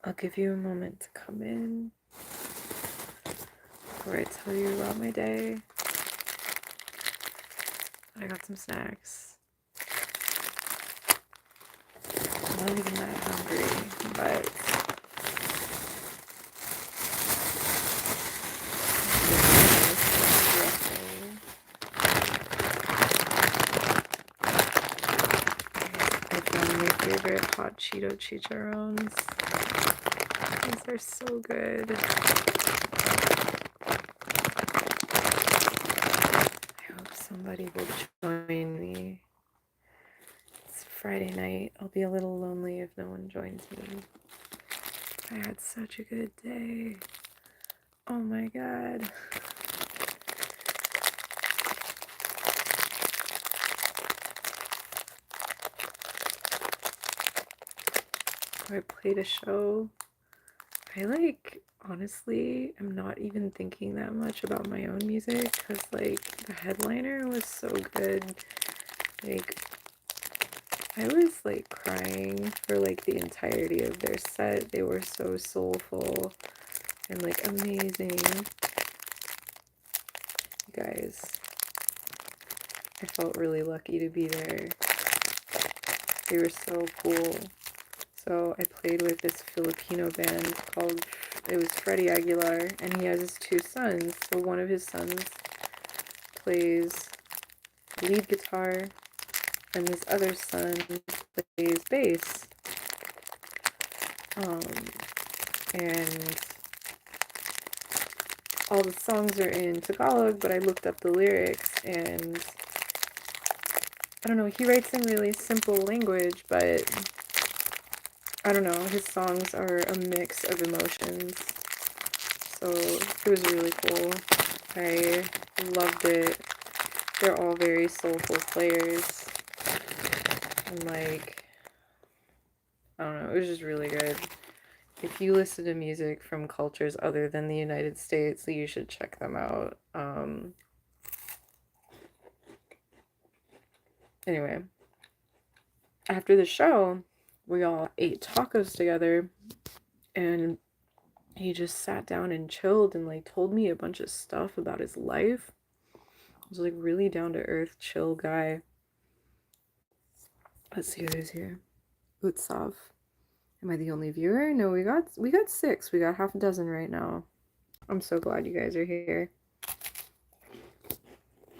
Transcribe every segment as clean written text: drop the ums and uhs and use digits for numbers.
I'll give you a moment to come in before I tell you about my day. I got some snacks. I'm not even that hungry, but I found my favorite hot Cheeto chicharrones. These are so good. I hope somebody will join me. It's Friday night. I'll be a little lonely if no one joins me. I had such a good day. Oh my god. I played a show. I honestly am not even thinking that much about my own music because the headliner was so good. I was crying for the entirety of their set. They were so soulful and amazing. You guys, I felt really lucky to be there. They were so cool. So I played with this Filipino band called, it was Freddy Aguilar, and he has his two sons. So one of his sons plays lead guitar, and this other son plays bass. And all the songs are in Tagalog, but I looked up the lyrics, and I don't know, he writes in really simple language, but I don't know, his songs are a mix of emotions, so it was really cool. I loved it. They're all very soulful players, and I don't know, it was just really good. If you listen to music from cultures other than the United States, you should check them out. Anyway, after the show, we all ate tacos together, and he just sat down and chilled and told me a bunch of stuff about his life. He was really down to earth, chill guy. Let's see who's here. Utsav. Am I the only viewer? No, we got 6. We got half a dozen right now. I'm so glad you guys are here.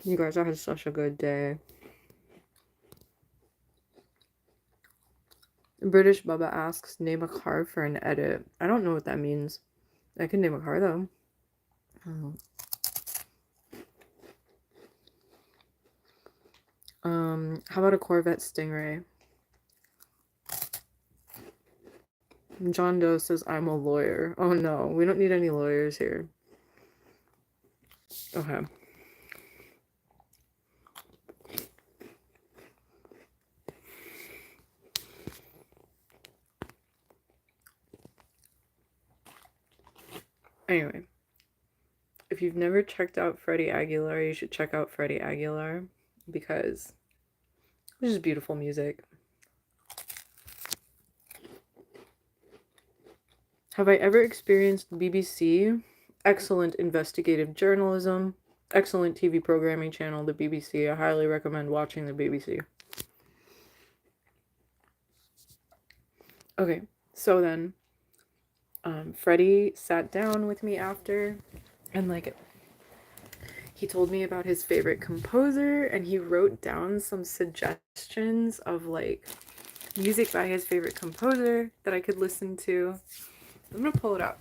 You guys had such a good day. British Bubba asks, name a car for an edit. I don't know what that means. I can name a car though. How about a Corvette Stingray? John Doe says, I'm a lawyer. Oh no, we don't need any lawyers here. Okay. Anyway, if you've never checked out Freddy Aguilar, you should check out Freddy Aguilar because it's just beautiful music. Have I ever experienced BBC? Excellent investigative journalism, excellent TV programming channel, the BBC. I highly recommend watching the BBC. Okay, so then Freddy sat down with me after, and he told me about his favorite composer, and he wrote down some suggestions of music by his favorite composer that I could listen to. I'm gonna pull it up.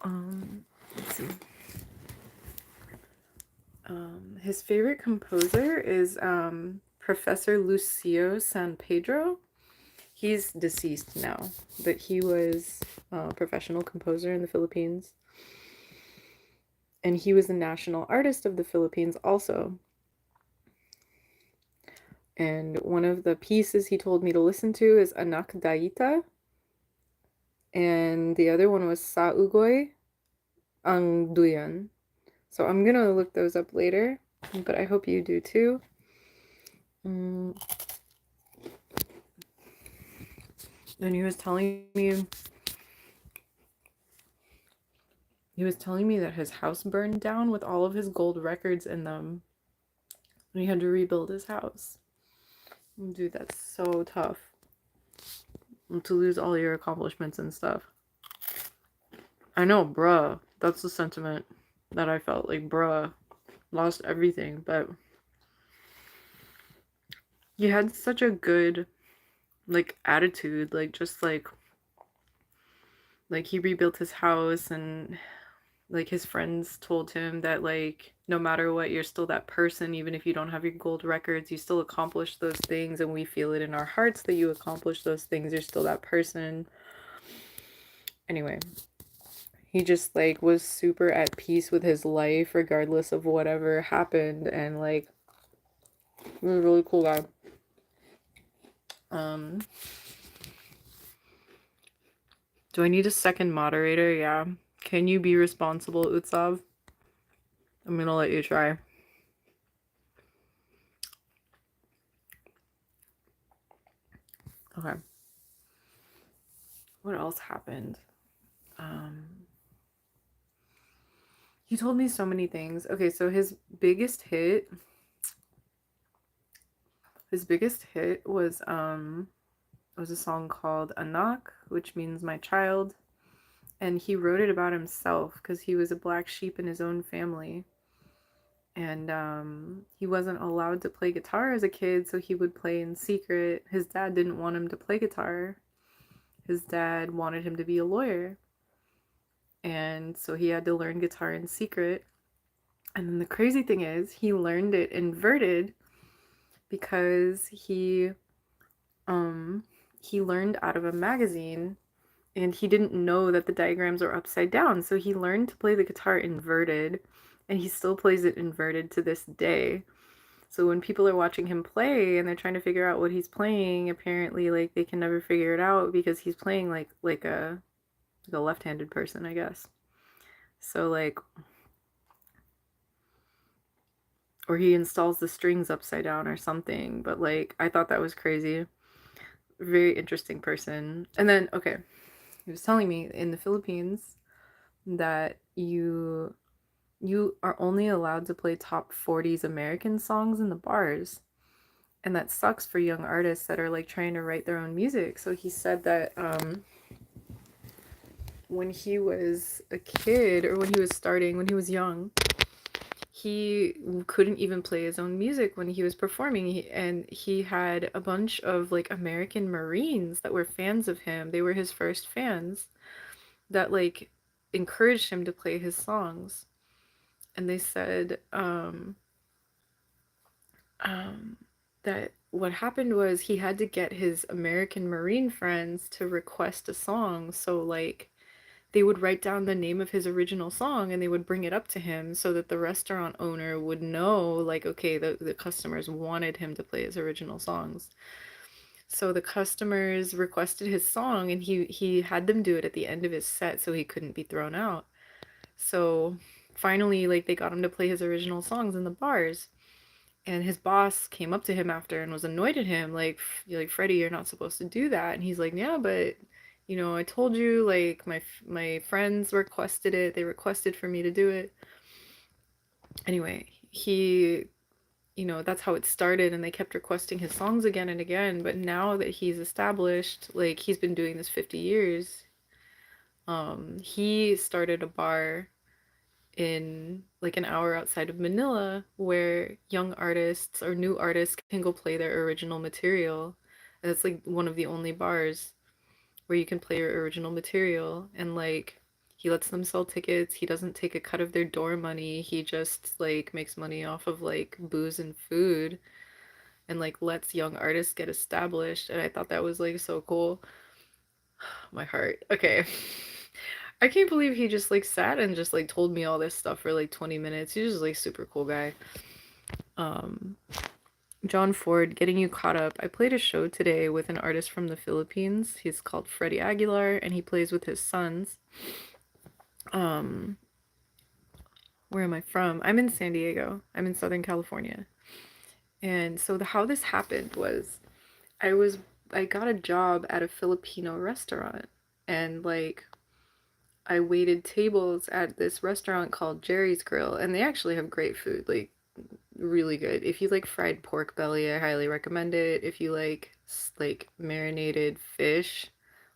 Let's see. His favorite composer is Professor Lucio San Pedro. He's deceased now, but he was a professional composer in the Philippines. And he was the national artist of the Philippines also. And one of the pieces he told me to listen to is Anak Daita. And the other one was Sa Ugoy Ang Duyan. So I'm gonna look those up later, but I hope you do too. And he was telling me that his house burned down with all of his gold records in them. And he had to rebuild his house. Dude, that's so tough. To lose all your accomplishments and stuff. I know, bruh. That's the sentiment that I felt. Like, bruh, lost everything. But he had such a good, like, attitude. Like, just like he rebuilt his house, and like his friends told him that, like, no matter what, you're still that person. Even if you don't have your gold records, you still accomplish those things, and we feel it in our hearts that you accomplish those things. You're still that person. Anyway, he just like was super at peace with his life regardless of whatever happened, and like he was a really cool guy. Do I need a second moderator? Yeah. Can you be responsible, Utsav? I'm gonna let you try. Okay. What else happened? He told me so many things. Okay, so his biggest hit was a song called Anak, which means my child, and he wrote it about himself because he was a black sheep in his own family, and he wasn't allowed to play guitar as a kid, so he would play in secret. His dad didn't want him to play guitar. His dad wanted him to be a lawyer, and so he had to learn guitar in secret. And then the crazy thing is, he learned it inverted because he learned out of a magazine, and he didn't know that the diagrams are upside down, so he learned to play the guitar inverted, and he still plays it inverted to this day. So when people are watching him play and they're trying to figure out what he's playing, apparently like they can never figure it out because he's playing like a left-handed person, I guess. So like, or he installs the strings upside down or something, but like I thought that was crazy. Very interesting person. And then okay, he was telling me in the Philippines that you are only allowed to play top 40s American songs in the bars. And that sucks for young artists that are like trying to write their own music. So he said that when he was a kid, or when he was young, he couldn't even play his own music when he was performing. And he had a bunch of like American Marines that were fans of him. They were his first fans that like encouraged him to play his songs. And they said that what happened was he had to get his American Marine friends to request a song. So like they would write down the name of his original song and they would bring it up to him so that the restaurant owner would know, like, okay, the customers wanted him to play his original songs. So the customers requested his song, and he had them do it at the end of his set so he couldn't be thrown out. So finally, like, they got him to play his original songs in the bars. And his boss came up to him after and was annoyed at him, like, Freddy, you're not supposed to do that. And he's like, yeah, but I told you, like, my friends requested it. They requested for me to do it. Anyway, that's how it started, and they kept requesting his songs again and again. But now that he's established, like, he's been doing this 50 years, he started a bar in like an hour outside of Manila where young artists or new artists can go play their original material. And it's like one of the only bars where you can play your original material, and like he lets them sell tickets. He doesn't take a cut of their door money. He just like makes money off of like booze and food, and like lets young artists get established. And I thought that was like so cool. My heart. Okay. I can't believe he just like sat and just like told me all this stuff for like 20 minutes. He's just like super cool guy. John Ford, getting you caught up. I played a show today with an artist from the Philippines. He's called Freddy Aguilar, and he plays with his sons. Where am I from? I'm in San Diego. I'm in Southern California. And so how this happened was I was I got a job at a Filipino restaurant, and like I waited tables at this restaurant called Jerry's Grill, and they actually have great food, like really good. If you like fried pork belly, I highly recommend it. If you like marinated fish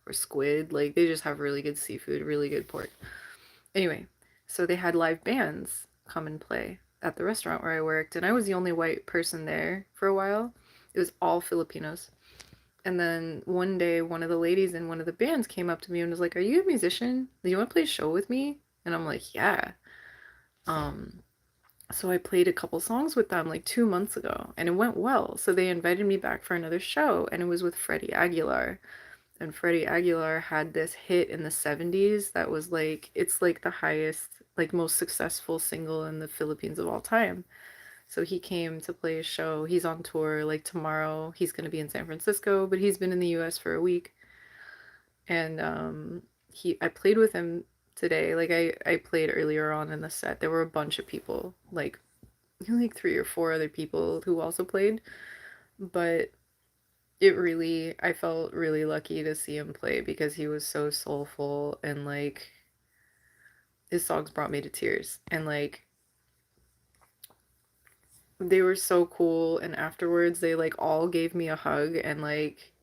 or squid, like they just have really good seafood, really good pork. Anyway, so they had live bands come and play at the restaurant where I worked, and I was the only white person there for a while. It was all Filipinos. And then one day, one of the ladies in one of the bands came up to me and was like, "Are you a musician? Do you want to play a show with me?" And I'm like, "Yeah." Um, so I played a couple songs with them like 2 months ago, and it went well. So they invited me back for another show, and it was with Freddy Aguilar. And Freddy Aguilar had this hit in the 70s that was like, it's like the highest, like most successful single in the Philippines of all time. So he came to play a show. He's on tour like tomorrow. He's going to be in San Francisco, but he's been in the US for a week. And I played with him today. Like I played earlier on in the set. There were a bunch of people, like three or four other people who also played, but I felt really lucky to see him play because he was so soulful, and like his songs brought me to tears, and like they were so cool, and afterwards they like all gave me a hug, and like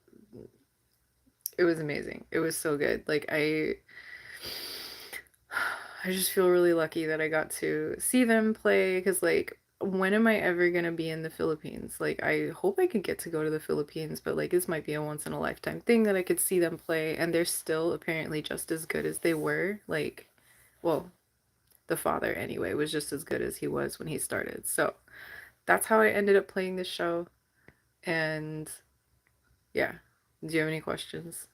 it was amazing. It was so good. Like I just feel really lucky that I got to see them play, because like when am I ever gonna be in the Philippines? Like I hope I could get to go to the Philippines, but like this might be a once in a lifetime thing that I could see them play, and they're still apparently just as good as they were. Like, well, the father anyway was just as good as he was when he started. So that's how I ended up playing this show. And yeah, do you have any questions?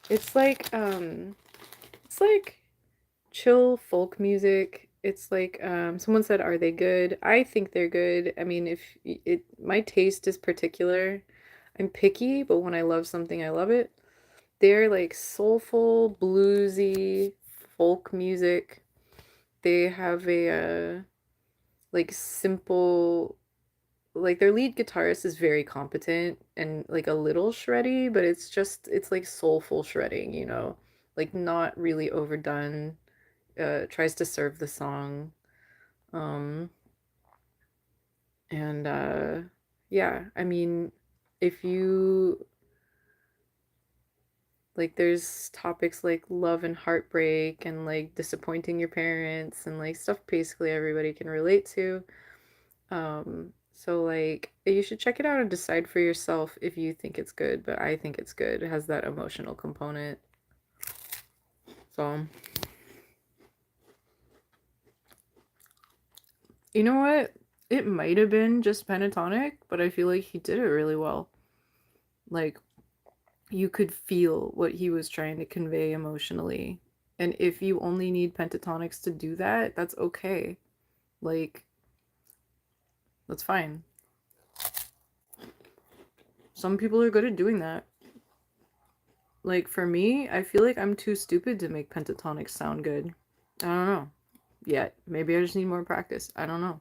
It's like it's like chill folk music. It's like someone said, "Are they good?" I think they're good. I mean, if it my taste is particular. I'm picky, but when I love something, I love it. They're like soulful, bluesy folk music. They have a like simple, like their lead guitarist is very competent and like a little shreddy, but it's like soulful shredding, you know, like not really overdone. Tries to serve the song. Um, and yeah, I mean, if you like, there's topics like love and heartbreak and like disappointing your parents and like stuff basically everybody can relate to. So like you should check it out and decide for yourself if you think it's good, but I think it's good. It has that emotional component. So, you know what? It might have been just pentatonic, but I feel like he did it really well. Like you could feel what he was trying to convey emotionally. And if you only need pentatonics to do that, that's okay. Like that's fine. Some people are good at doing that. Like for me, I feel like I'm too stupid to make pentatonics sound good. I don't know. Yet. Maybe I just need more practice. I don't know.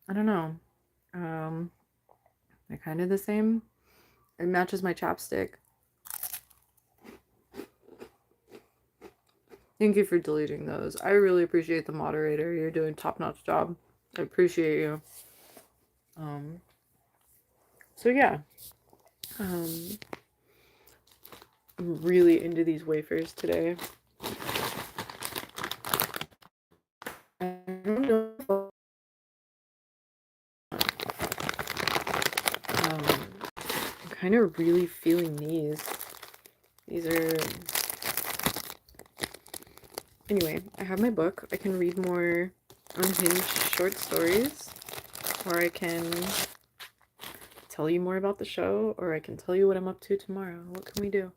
I don't know. Um, they're kind of the same. It matches my chapstick. Thank you for deleting those. I really appreciate the moderator. You're doing top-notch job. I appreciate you. Um, so yeah. Um, I'm really into these wafers today. I don't know if I'm kind of really feeling these. These are... Anyway, I have my book. I can read more unhinged short stories, or I can tell you more about the show, or I can tell you what I'm up to tomorrow. What can we do?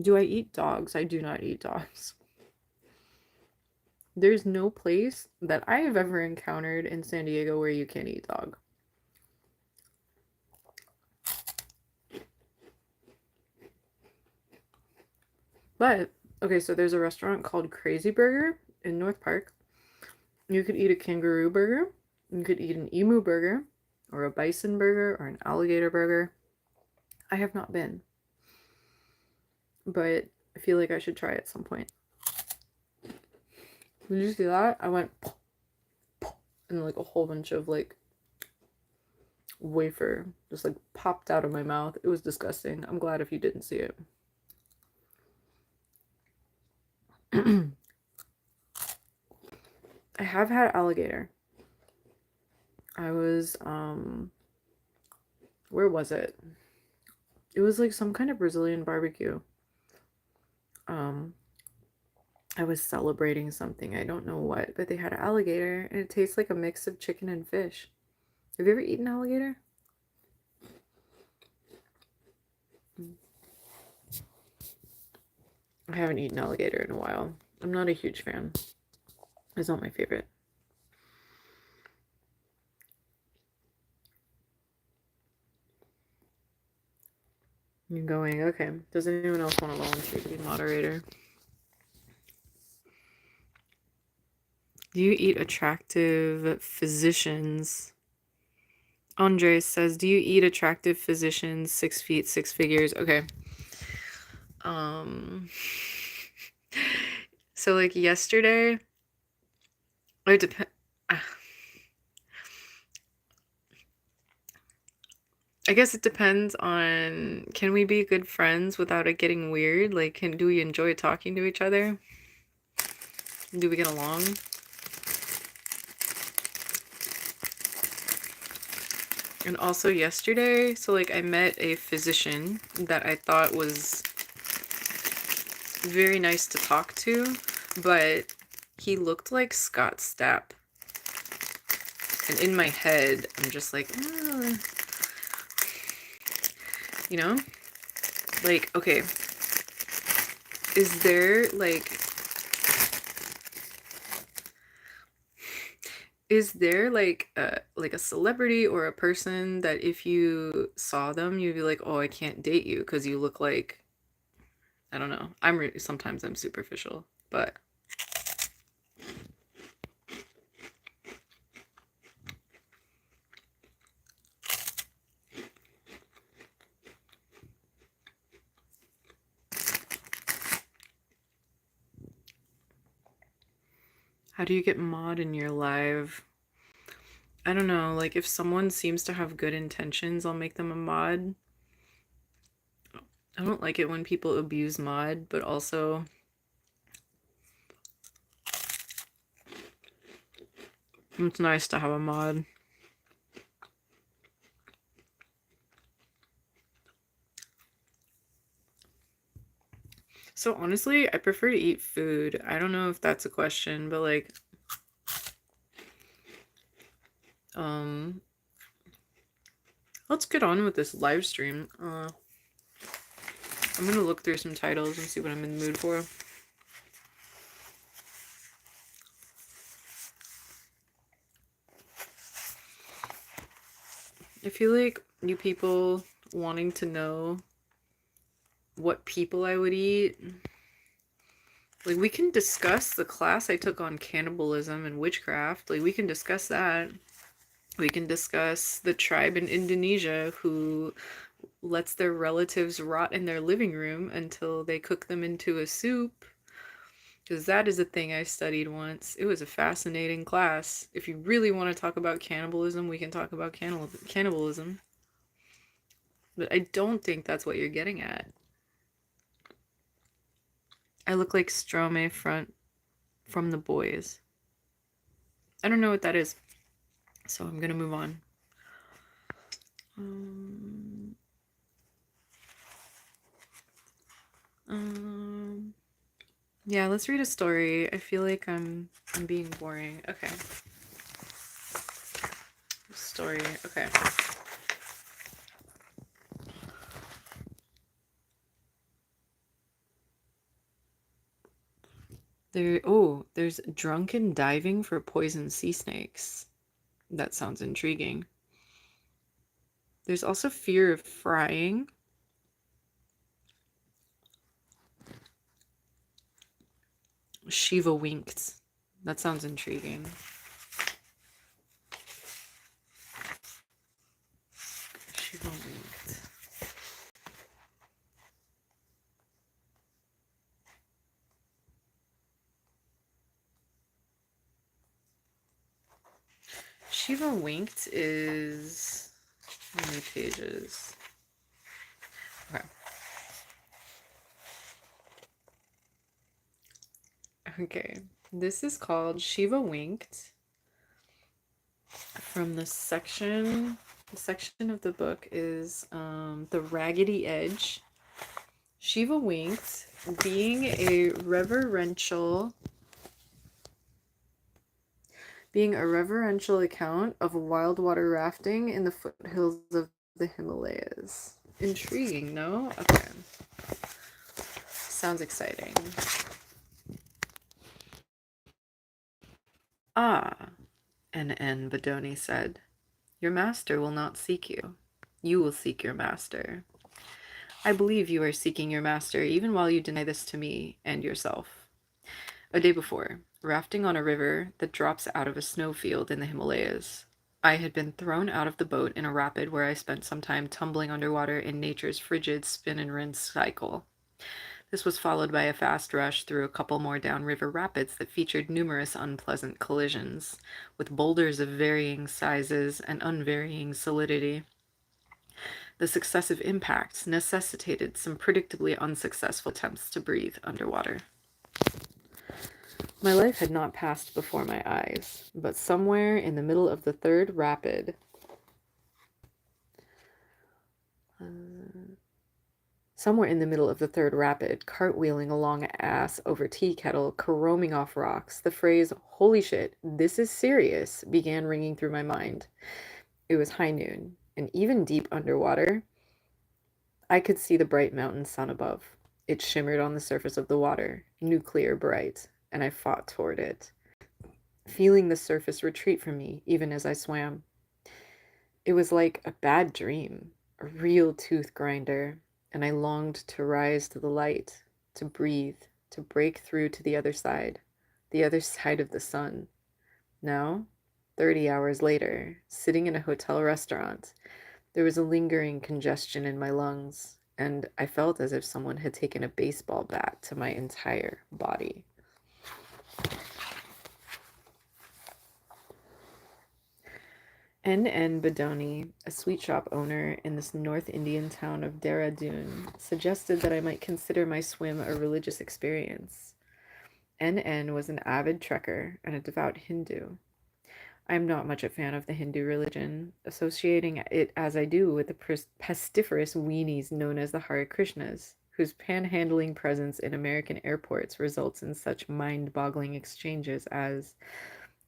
Do I eat dogs? I do not eat dogs. There's no place that I have ever encountered in San Diego where you can't eat dog. But, okay, so there's a restaurant called Crazy Burger in North Park. You could eat a kangaroo burger, you could eat an emu burger, or a bison burger, or an alligator burger. I have not been, but I feel like I should try at some point. Did you see that? I went and like a whole bunch of like wafer just like popped out of my mouth. It was disgusting. I'm glad if you didn't see it. I have had alligator. I was where was it? It was like some kind of Brazilian barbecue. I was celebrating something. I don't know what, but they had alligator and it tastes like a mix of chicken and fish. Have you ever eaten alligator? I haven't eaten alligator in a while. I'm not a huge fan. It's not my favorite. You're going, okay. Does anyone else want to volunteer to be moderator? Do you eat attractive physicians? Andres says, do you eat attractive physicians? 6 feet, 6 figures. Okay. So like yesterday, it depends. I guess it depends on, can we be good friends without it getting weird? Like, do we enjoy talking to each other? Do we get along? And also yesterday, so like I met a physician that I thought was very nice to talk to, but he looked like Scott Stapp. And in my head, I'm just like, you know? Like, okay, is there like a celebrity or a person that if you saw them you'd be like, oh, I can't date you because you look like, I don't know, sometimes I'm superficial, but how do you get mod in your live? I don't know, like if someone seems to have good intentions, I'll make them a mod. I don't like it when people abuse mod, but also it's nice to have a mod. So honestly, I prefer to eat food. I don't know if that's a question, but like, let's get on with this live stream. I'm gonna look through some titles and see what I'm in the mood for. I feel like you people wanting to know what people I would eat, like we can discuss the class I took on cannibalism and witchcraft. Like we can discuss that. We can discuss the tribe in Indonesia who lets their relatives rot in their living room until they cook them into a soup. Because that is a thing I studied once. It was a fascinating class. If you really want to talk about cannibalism, we can talk about cannibalism. But I don't think that's what you're getting at. I look like Strome from The Boys. I don't know what that is, so I'm gonna move on. Yeah, let's read a story. I feel like I'm being boring. Okay. Story. Okay. There's drunken diving for poison sea snakes. That sounds intriguing. There's also fear of frying. Shiva winked. That sounds intriguing. Shiva winked. Shiva winked is how many pages? Okay. Okay. This is called Shiva winked from the section of the book is the Raggedy Edge. Shiva winked, being a reverential account of wild water rafting in the foothills of the Himalayas. Intriguing, no? Okay. Sounds exciting. Ah, N.N. Bedoni said, your master will not seek you. You will seek your master. I believe you are seeking your master even while you deny this to me and yourself. A day before, rafting on a river that drops out of a snowfield in the Himalayas, I had been thrown out of the boat in a rapid where I spent some time tumbling underwater in nature's frigid spin and rinse cycle. This was followed by a fast rush through a couple more downriver rapids that featured numerous unpleasant collisions, with boulders of varying sizes and unvarying solidity. The successive impacts necessitated some predictably unsuccessful attempts to breathe underwater. My life had not passed before my eyes, but somewhere in the middle of the third rapid, cartwheeling along ass over tea kettle, caroming off rocks, the phrase, holy shit, this is serious, began ringing through my mind. It was high noon, and even deep underwater, I could see the bright mountain sun above. It shimmered on the surface of the water, nuclear bright, and I fought toward it, feeling the surface retreat from me even as I swam. It was like a bad dream, a real tooth grinder, and I longed to rise to the light, to breathe, to break through to the other side of the sun. Now, 30 hours later, sitting in a hotel restaurant, there was a lingering congestion in my lungs, and I felt as if someone had taken a baseball bat to my entire body. N.N. Bedoni, a sweet shop owner in this North Indian town of Dehradun, suggested that I might consider my swim a religious experience. N.N. was an avid trekker and a devout Hindu. I am not much a fan of the Hindu religion, associating it as I do with the pestiferous weenies known as the Hare Krishnas, whose panhandling presence in American airports results in such mind-boggling exchanges as,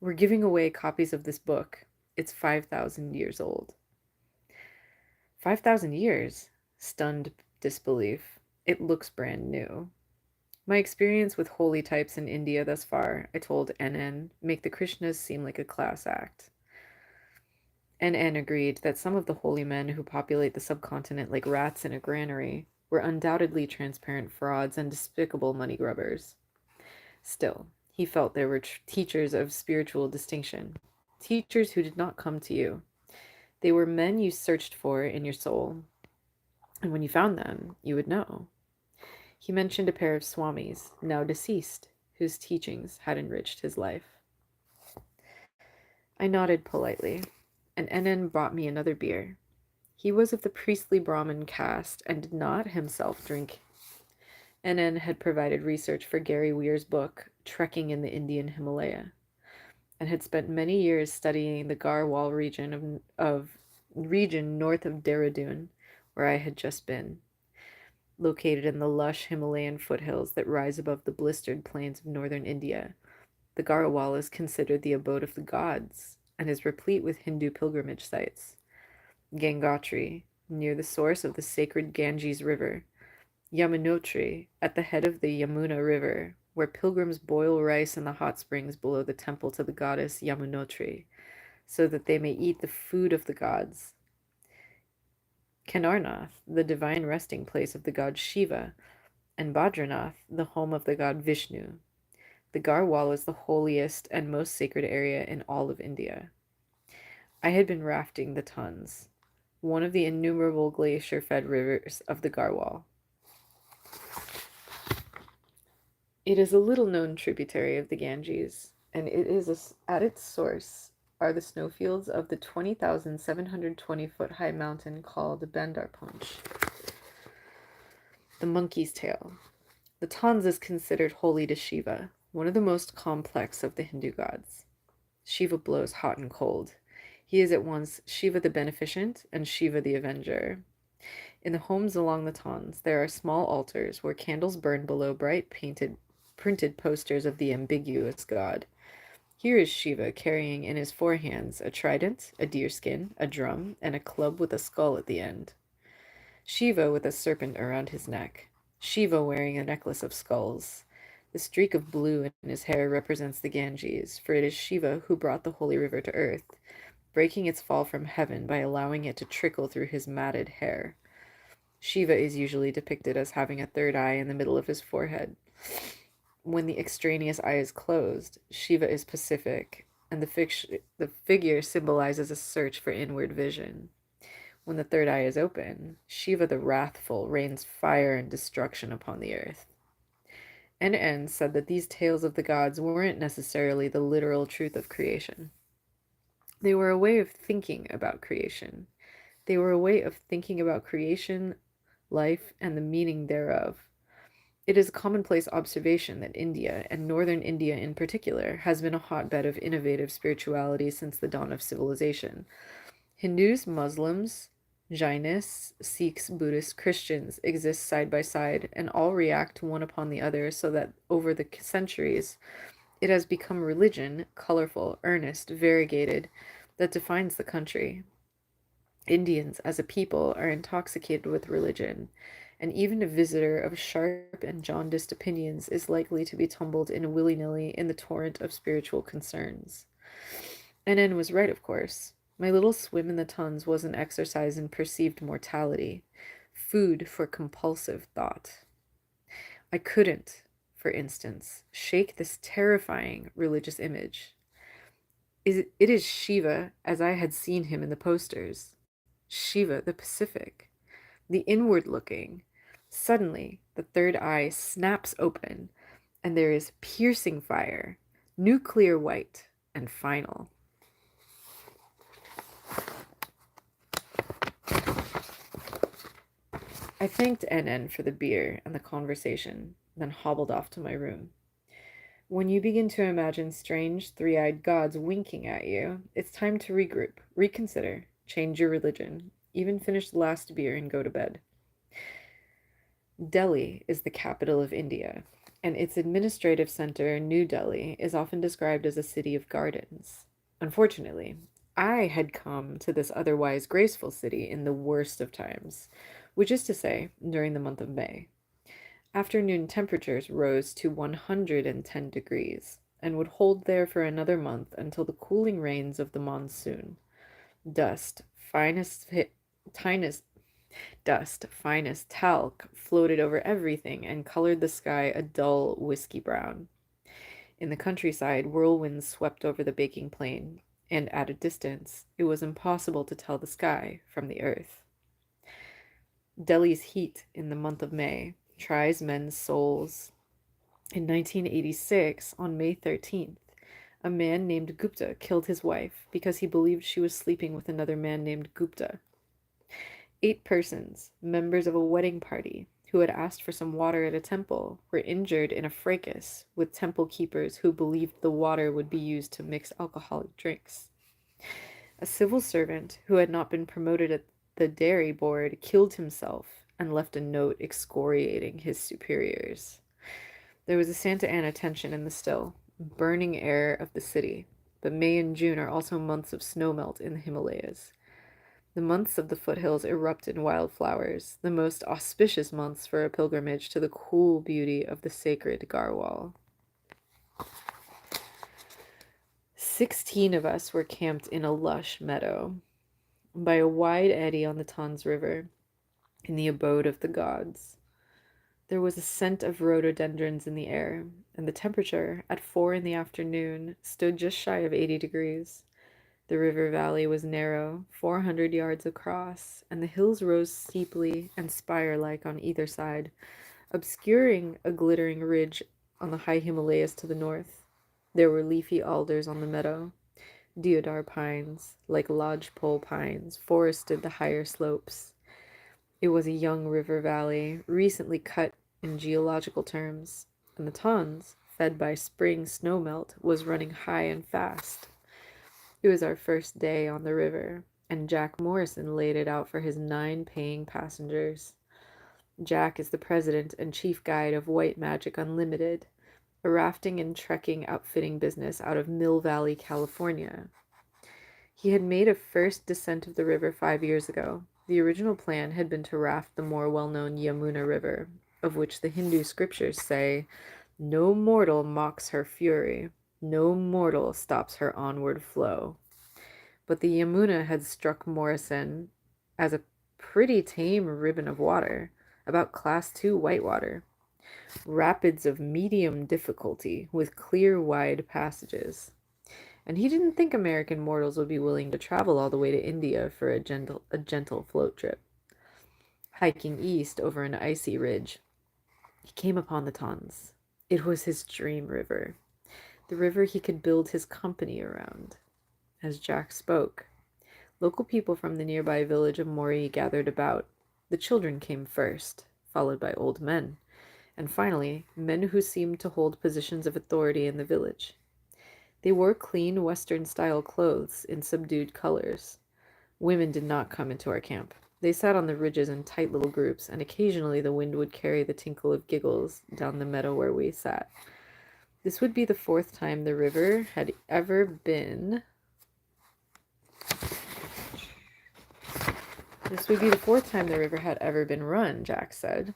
we're giving away copies of this book. It's 5,000 years old. 5,000 years? Stunned disbelief. It looks brand new. My experience with holy types in India thus far, I told NN, make the Krishnas seem like a class act. NN agreed that some of the holy men who populate the subcontinent like rats in a granary were undoubtedly transparent frauds and despicable money grubbers. Still, he felt there were teachers of spiritual distinction, teachers who did not come to you. They were men you searched for in your soul, and when you found them, you would know. He mentioned a pair of swamis, now deceased, whose teachings had enriched his life. I nodded politely, and NN brought me another beer. He was of the priestly Brahmin caste and did not himself drink. NN had provided research for Gary Weir's book, Trekking in the Indian Himalaya, and had spent many years studying the Garhwal region north of Dehradun, where I had just been. Located in the lush Himalayan foothills that rise above the blistered plains of northern India, the Garhwal is considered the abode of the gods and is replete with Hindu pilgrimage sites. Gangotri, near the source of the sacred Ganges River, Yamunotri, at the head of the Yamuna River, where pilgrims boil rice in the hot springs below the temple to the goddess Yamunotri, so that they may eat the food of the gods. Kedarnath, the divine resting place of the god Shiva, and Badranath, the home of the god Vishnu. The Garhwal is the holiest and most sacred area in all of India. I had been rafting the Tons, one of the innumerable glacier-fed rivers of the Garhwal. It is a little-known tributary of the Ganges, and it is at its source are the snowfields of the 20,720-foot-high mountain called Bandarpunch, the monkey's tail. The Tons is considered holy to Shiva, one of the most complex of the Hindu gods. Shiva blows hot and cold. He is at once Shiva the beneficent and Shiva the avenger. In the homes along the Tons, there are small altars where candles burn below bright printed posters of the ambiguous god. Here is Shiva carrying in his four hands a trident, a deerskin, a drum, and a club with a skull at the end. Shiva with a serpent around his neck. Shiva wearing a necklace of skulls. The streak of blue in his hair represents the Ganges, for it is Shiva who brought the holy river to earth, breaking its fall from heaven by allowing it to trickle through his matted hair. Shiva is usually depicted as having a third eye in the middle of his forehead. When the extraneous eye is closed, Shiva is pacific, and the figure symbolizes a search for inward vision. When the third eye is open, Shiva the wrathful rains fire and destruction upon the earth. N.N. said that these tales of the gods weren't necessarily the literal truth of creation. They were a way of thinking about creation. They were a way of thinking about creation, life, and the meaning thereof. It is a commonplace observation that India, and northern India in particular, has been a hotbed of innovative spirituality since the dawn of civilization. Hindus, Muslims, Jainists, Sikhs, Buddhists, Christians exist side by side, and all react one upon the other, so that over the centuries it has become religion, colorful, earnest, variegated, that defines the country. Indians, as a people, are intoxicated with religion, and even a visitor of sharp and jaundiced opinions is likely to be tumbled in willy-nilly in the torrent of spiritual concerns. N.N. was right, of course. My little swim in the Tons was an exercise in perceived mortality, food for compulsive thought. I couldn't, for instance, shake this terrifying religious image. It is Shiva as I had seen him in the posters. Shiva the Pacific, the inward looking. Suddenly, the third eye snaps open, and there is piercing fire, nuclear white, and final. I thanked N.N. for the beer and the conversation, then hobbled off to my room. When you begin to imagine strange, three-eyed gods winking at you, it's time to regroup, reconsider, change your religion, even finish the last beer and go to bed. Delhi is the capital of India, and its administrative center, New Delhi, is often described as a city of gardens. Unfortunately, I had come to this otherwise graceful city in the worst of times, which is to say, during the month of May. Afternoon temperatures rose to 110 degrees and would hold there for another month until the cooling rains of the monsoon. Dust, finest talc, floated over everything and colored the sky a dull whiskey brown. In the countryside, whirlwinds swept over the baking plain, and at a distance, it was impossible to tell the sky from the earth. Delhi's heat in the month of May tries men's souls. In 1986, on May 13th, a man named Gupta killed his wife because he believed she was sleeping with another man named Gupta. 8 persons, members of a wedding party, who had asked for some water at a temple, were injured in a fracas with temple keepers who believed the water would be used to mix alcoholic drinks. A civil servant who had not been promoted at the dairy board killed himself and left a note excoriating his superiors. There was a Santa Ana tension in the still, burning air of the city, but May and June are also months of snowmelt in the Himalayas. The months of the foothills erupt in wildflowers, the most auspicious months for a pilgrimage to the cool beauty of the sacred Garhwal. 16 of us were camped in a lush meadow by a wide eddy on the Tons River, in the abode of the gods. There was a scent of rhododendrons in the air, and the temperature, at 4 in the afternoon, stood just shy of 80 degrees. The river valley was narrow, 400 yards across, and the hills rose steeply and spire-like on either side, obscuring a glittering ridge on the high Himalayas to the north. There were leafy alders on the meadow. Deodar pines, like lodgepole pines, forested the higher slopes. It was a young river valley, recently cut in geological terms, and the Tons, fed by spring snowmelt, was running high and fast. It was our first day on the river, and Jack Morrison laid it out for his 9 paying passengers. Jack is the president and chief guide of White Magic Unlimited, a rafting and trekking outfitting business out of Mill Valley, California. He had made a first descent of the river 5 years ago. The original plan had been to raft the more well-known Yamuna River, of which the Hindu scriptures say, "No mortal mocks her fury, no mortal stops her onward flow." But the Yamuna had struck Morrison as a pretty tame ribbon of water, about class 2 whitewater. Rapids of medium difficulty, with clear, wide passages. And he didn't think American mortals would be willing to travel all the way to India for a gentle float trip. Hiking east over an icy ridge, he came upon the Tons. It was his dream river, the river he could build his company around. As Jack spoke, local people from the nearby village of Mori gathered about. The children came first, followed by old men, and finally, men who seemed to hold positions of authority in the village. They wore clean Western-style clothes in subdued colors. Women did not come into our camp. They sat on the ridges in tight little groups, and occasionally the wind would carry the tinkle of giggles down the meadow where we sat. This would be the 4th time the river had ever been... run, Jack said.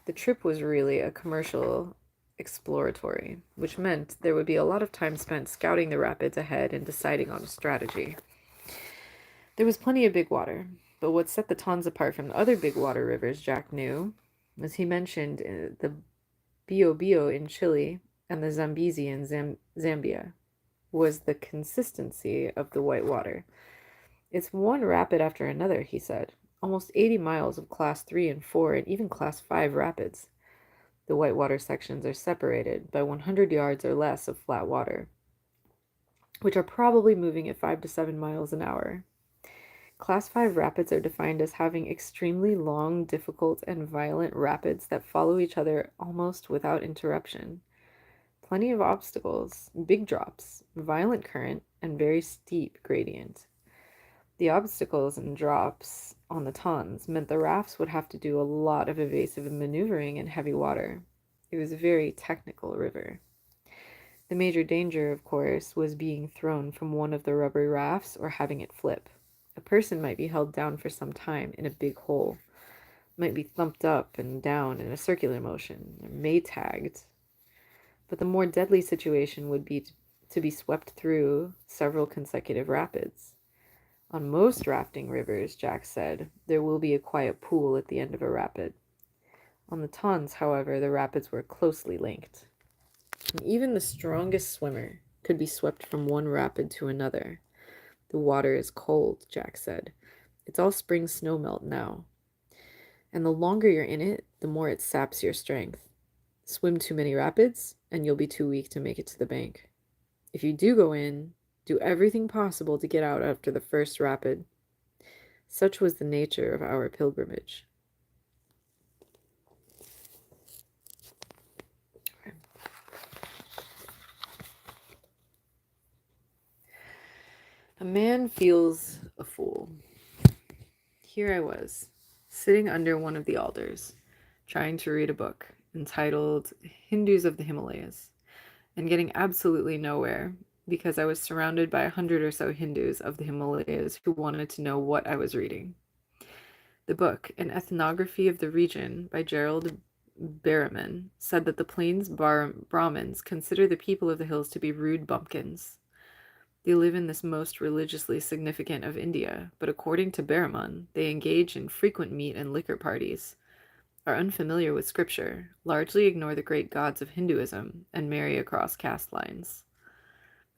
The trip was really a commercial exploratory, which meant there would be a lot of time spent scouting the rapids ahead and deciding on a strategy. There was plenty of big water, but what set the Tons apart from the other big water rivers Jack knew, as he mentioned, the Biobío in Chile and the Zambezi in Zambia, was the consistency of the white water. "It's one rapid after another," he said. "Almost 80 miles of class 3 and 4 and even class 5 rapids. The whitewater sections are separated by 100 yards or less of flat water, which are probably moving at 5 to 7 miles an hour. Class 5 rapids are defined as having extremely long, difficult, and violent rapids that follow each other almost without interruption. Plenty of obstacles, big drops, violent current, and very steep gradient. The obstacles and drops on the Tons meant the rafts would have to do a lot of evasive maneuvering in heavy water. It was a very technical river. The major danger, of course, was being thrown from one of the rubber rafts or having it flip. A person might be held down for some time in a big hole, might be thumped up and down in a circular motion, or maytagged. But the more deadly situation would be to be swept through several consecutive rapids. On most rafting rivers, Jack said, there will be a quiet pool at the end of a rapid. On the Tons, however, the rapids were closely linked. And even the strongest swimmer could be swept from one rapid to another. "The water is cold," Jack said. "It's all spring snowmelt now. And the longer you're in it, the more it saps your strength. Swim too many rapids, and you'll be too weak to make it to the bank. If you do go in, do everything possible to get out after the first rapid." Such was the nature of our pilgrimage. A man feels a fool. Here I was, sitting under one of the alders, trying to read a book entitled Hindus of the Himalayas, and getting absolutely nowhere because I was surrounded by 100 or so Hindus of the Himalayas who wanted to know what I was reading. The book, An Ethnography of the Region by Gerald Berriman, said that the Plains Brahmins consider the people of the hills to be rude bumpkins. They live in this most religiously significant of India, but according to Baraman, they engage in frequent meat and liquor parties, are unfamiliar with scripture, largely ignore the great gods of Hinduism, and marry across caste lines,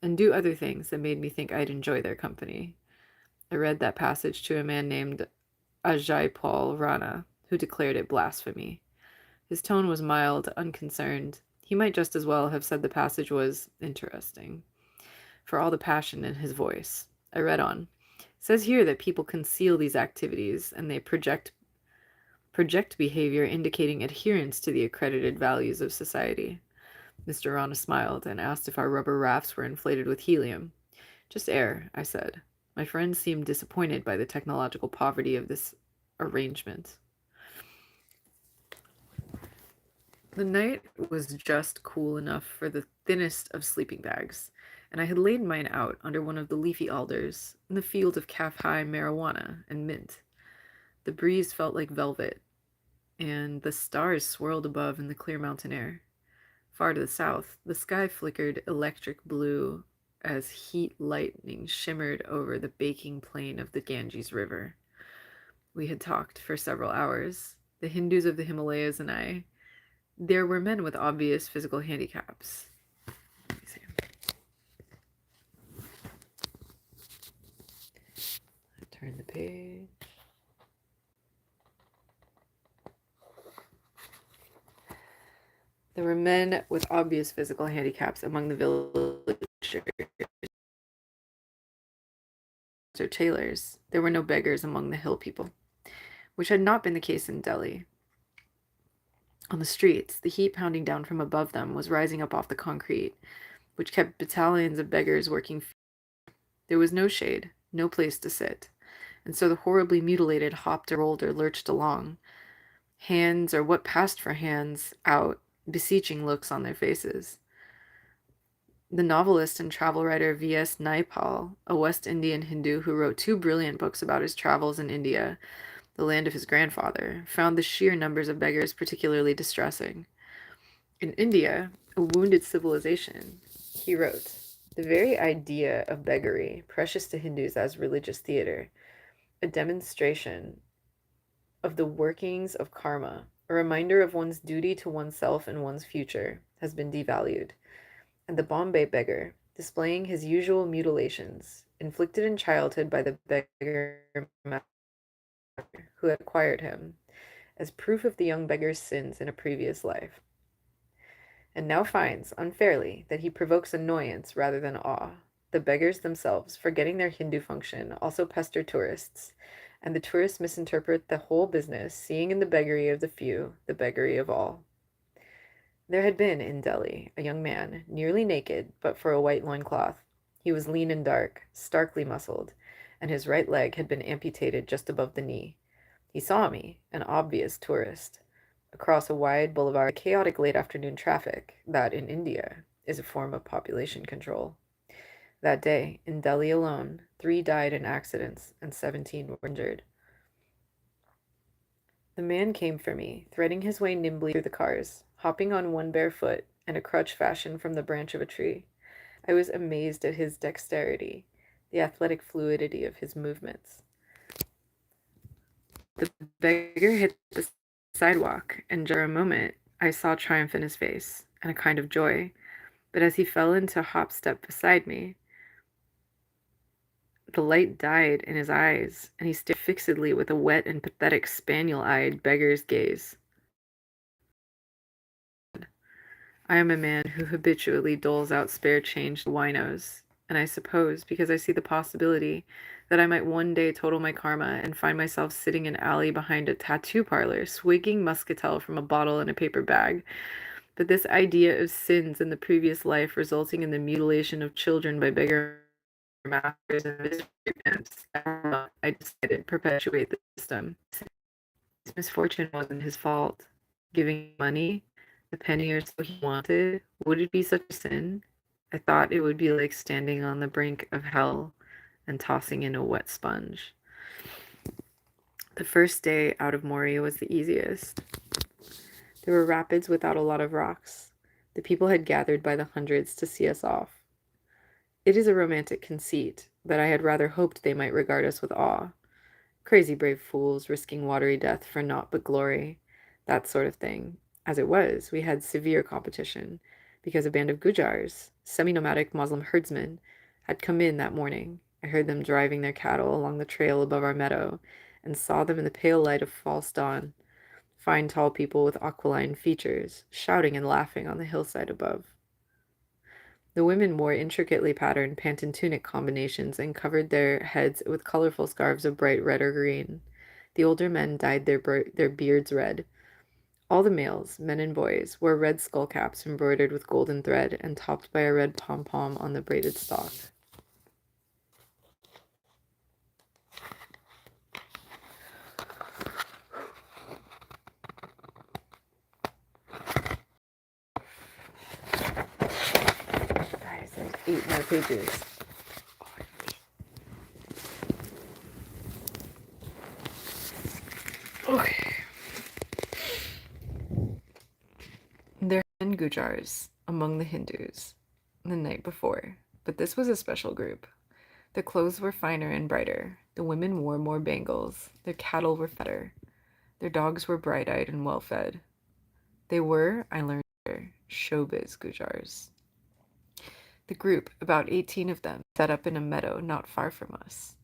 and do other things that made me think I'd enjoy their company. I read that passage to a man named Ajay Paul Rana, who declared it blasphemy. His tone was mild, unconcerned. He might just as well have said the passage was interesting, for all the passion in his voice. I read on. It says here that people conceal these activities and they project behavior indicating adherence to the accredited values of society. Mr. Rana smiled and asked if our rubber rafts were inflated with helium. Just air, I said. My friend seemed disappointed by the technological poverty of this arrangement. The night was just cool enough for the thinnest of sleeping bags, and I had laid mine out under one of the leafy alders in the field of calf-high marijuana and mint. The breeze felt like velvet, and the stars swirled above in the clear mountain air. Far to the south, the sky flickered electric blue as heat lightning shimmered over the baking plain of the Ganges River. We had talked for several hours, the Hindus of the Himalayas and I. There were men with obvious physical handicaps. Let me see. I turn the page. There were men with obvious physical handicaps among the villagers or tailors. There were no beggars among the hill people, which had not been the case in Delhi. On the streets, the heat pounding down from above them was rising up off the concrete, which kept battalions of beggars working. There was no shade, no place to sit, and so the horribly mutilated hopped or rolled or lurched along, hands or what passed for hands out, beseeching looks on their faces. The novelist and travel writer V.S. Naipaul, a West Indian Hindu who wrote 2 brilliant books about his travels in India, the land of his grandfather, found the sheer numbers of beggars particularly distressing. In India, a wounded civilization, he wrote, the very idea of beggary, precious to Hindus as religious theater, a demonstration of the workings of karma, a reminder of one's duty to oneself and one's future, has been devalued. And the Bombay beggar, displaying his usual mutilations, inflicted in childhood by the beggar who had acquired him, as proof of the young beggar's sins in a previous life, and now finds, unfairly, that he provokes annoyance rather than awe. The beggars themselves, forgetting their Hindu function, also pester tourists, and the tourists misinterpret the whole business, seeing in the beggary of the few the beggary of all. There had been, in Delhi, a young man, nearly naked, but for a white loincloth. He was lean and dark, starkly muscled, and his right leg had been amputated just above the knee. He saw me, an obvious tourist, across a wide boulevard, chaotic late afternoon traffic that, in India, is a form of population control. That day, in Delhi alone, 3 died in accidents and 17 were injured. The man came for me, threading his way nimbly through the cars, hopping on one bare foot and a crutch fashioned from the branch of a tree. I was amazed at his dexterity, the athletic fluidity of his movements. The beggar hit the sidewalk, and for a moment I saw triumph in his face and a kind of joy. But as he fell into hop step beside me, the light died in his eyes, and he stared fixedly with a wet and pathetic spaniel-eyed beggar's gaze. I am a man who habitually doles out spare change to winos, and I suppose because I see the possibility that I might one day total my karma and find myself sitting in an alley behind a tattoo parlor, swigging muscatel from a bottle in a paper bag. But this idea of sins in the previous life resulting in the mutilation of children by beggar masters and mystery pimps, I decided perpetuate the system. His misfortune wasn't his fault. Giving money, the penny or so he wanted, would it be such a sin? I thought it would be like standing on the brink of hell and tossing in a wet sponge. The first day out of Mori was the easiest. There were rapids without a lot of rocks. The people had gathered by the hundreds to see us off. It is a romantic conceit, but I had rather hoped they might regard us with awe. Crazy brave fools, risking watery death for naught but glory. That sort of thing. As it was, we had severe competition, because a band of Gujars, semi-nomadic Moslem herdsmen, had come in that morning. I heard them driving their cattle along the trail above our meadow, and saw them in the pale light of false dawn. Fine tall people with aquiline features, shouting and laughing on the hillside above. The women wore intricately patterned pantun combinations and covered their heads with colorful scarves of bright red or green. The older men dyed their beards red. All the males, men and boys, wore red skull caps embroidered with golden thread and topped by a red pom-pom on the braided stalk. Guys, there's 8 more pages. Okay. There had been Gujars among the Hindus the night before, but this was a special group. The clothes were finer and brighter. The women wore more bangles. Their cattle were fatter. Their dogs were bright-eyed and well-fed. They were, I learned later, showbiz Gujars. The group, about 18 of them, set up in a meadow not far from us,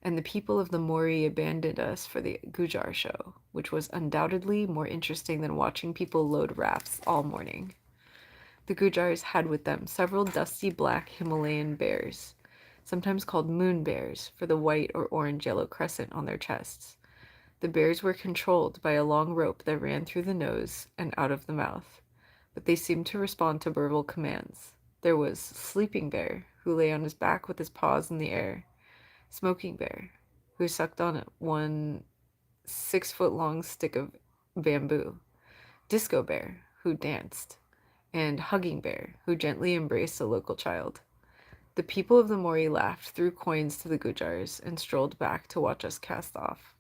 and the people of the Mori abandoned us for the Gujar show, which was undoubtedly more interesting than watching people load rafts all morning. The Gujars had with them several dusty black Himalayan bears, sometimes called moon bears for the white or orange-yellow crescent on their chests. The bears were controlled by a long rope that ran through the nose and out of the mouth, but they seemed to respond to verbal commands. There was Sleeping Bear, who lay on his back with his paws in the air, Smoking Bear, who sucked on one 6-foot-long stick of bamboo, Disco Bear, who danced, and Hugging Bear, who gently embraced a local child. The people of the Mori laughed, threw coins to the Gujars, and strolled back to watch us cast off.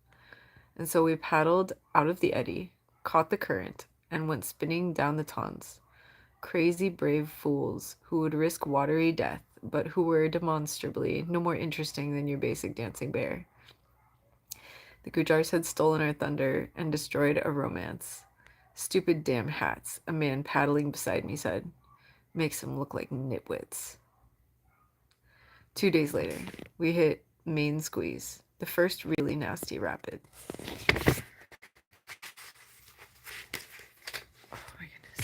And so we paddled out of the eddy, caught the current, and went spinning down the Tons. Crazy brave fools who would risk watery death, but who were demonstrably no more interesting than your basic dancing bear. The Gujars had stolen our thunder and destroyed a romance. Stupid damn hats, a man paddling beside me said. Makes them look like nitwits. 2 days later, we hit Main Squeeze, the first really nasty rapid.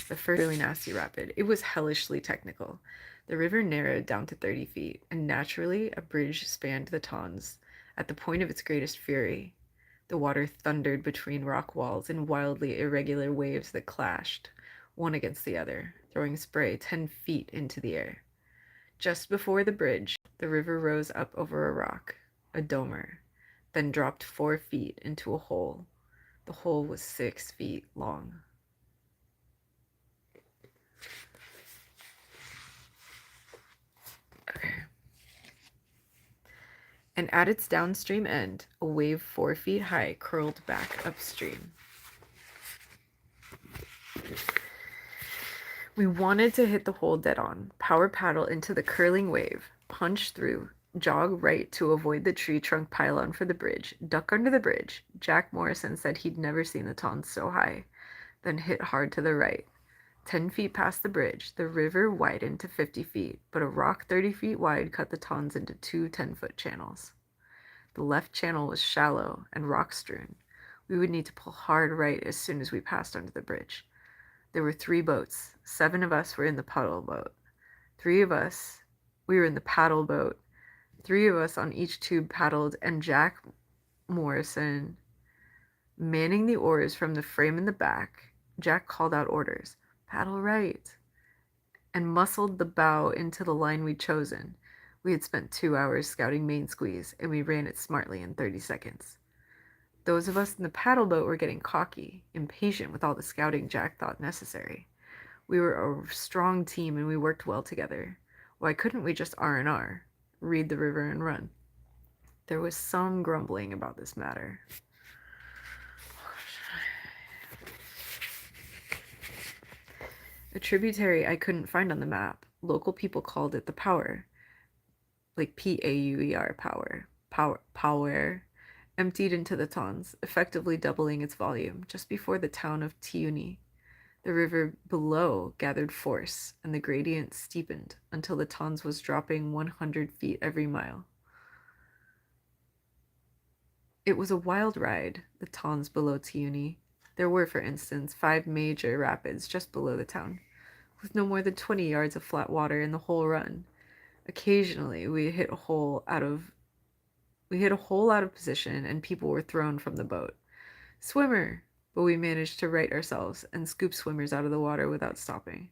The first really nasty rapid. It was hellishly technical. The river narrowed down to 30 feet, and naturally a bridge spanned the Tons. At the point of its greatest fury, the water thundered between rock walls in wildly irregular waves that clashed, one against the other, throwing spray 10 feet into the air. Just before the bridge, the river rose up over a rock, a domer, then dropped 4 feet into a hole. The hole was 6 feet long. Okay. And at its downstream end, a wave 4 feet high curled back upstream. We wanted to hit the hole dead on, power paddle into the curling wave, punch through, jog right to avoid the tree trunk pylon for the bridge, duck under the bridge. Jack Morrison said he'd never seen the Tons so high, then hit hard to the right. 10 feet past the bridge, the river widened to 50 feet, but a rock 30 feet wide cut the Tons into 2 10-foot channels. The left channel was shallow and rock-strewn. We would need to pull hard right as soon as we passed under the bridge. There were 3 boats. 7 of us were in the paddle boat. 3 of us, we were in the paddle boat. 3 of us on each tube paddled, and Jack Morrison manning the oars from the frame in the back. Jack called out orders. Paddle right, and muscled the bow into the line we'd chosen. We had spent 2 hours scouting Main Squeeze, and we ran it smartly in 30 seconds. Those of us in the paddle boat were getting cocky, impatient with all the scouting Jack thought necessary. We were a strong team, and we worked well together. Why couldn't we just R&R, read the river and run? There was some grumbling about this matter. A tributary I couldn't find on the map. Local people called it the Power. like Pauer, power, emptied into the Tons, effectively doubling its volume just before the town of Tiuni. The river below gathered force, and the gradient steepened until the Tons was dropping 100 feet every mile. It was a wild ride, the Tons below Tiuni. There were, for instance, 5 major rapids just below the town, with no more than 20 yards of flat water in the whole run. Occasionally, we hit a hole out of position and people were thrown from the boat. Swimmer! But we managed to right ourselves and scoop swimmers out of the water without stopping.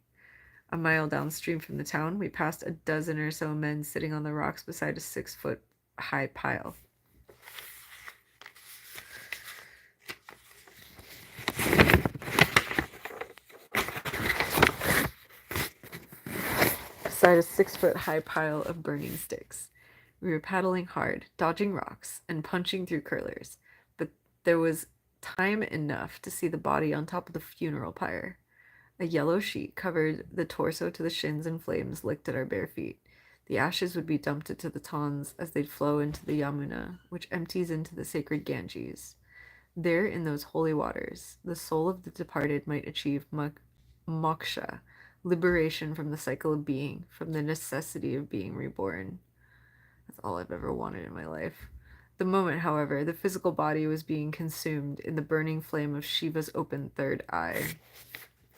A mile downstream from the town, we passed a dozen or so men sitting on the rocks beside a 6-foot high pile. Beside a 6-foot high pile of burning sticks. We were paddling hard, dodging rocks, and punching through curlers, but there was time enough to see the body on top of the funeral pyre. A yellow sheet covered the torso to the shins, and flames licked at our bare feet. The ashes would be dumped into the Tons as they'd flow into the Yamuna, which empties into the sacred Ganges. There, in those holy waters, the soul of the departed might achieve moksha, liberation from the cycle of being, from the necessity of being reborn. That's all I've ever wanted in my life. The moment, however, the physical body was being consumed in the burning flame of Shiva's open third eye.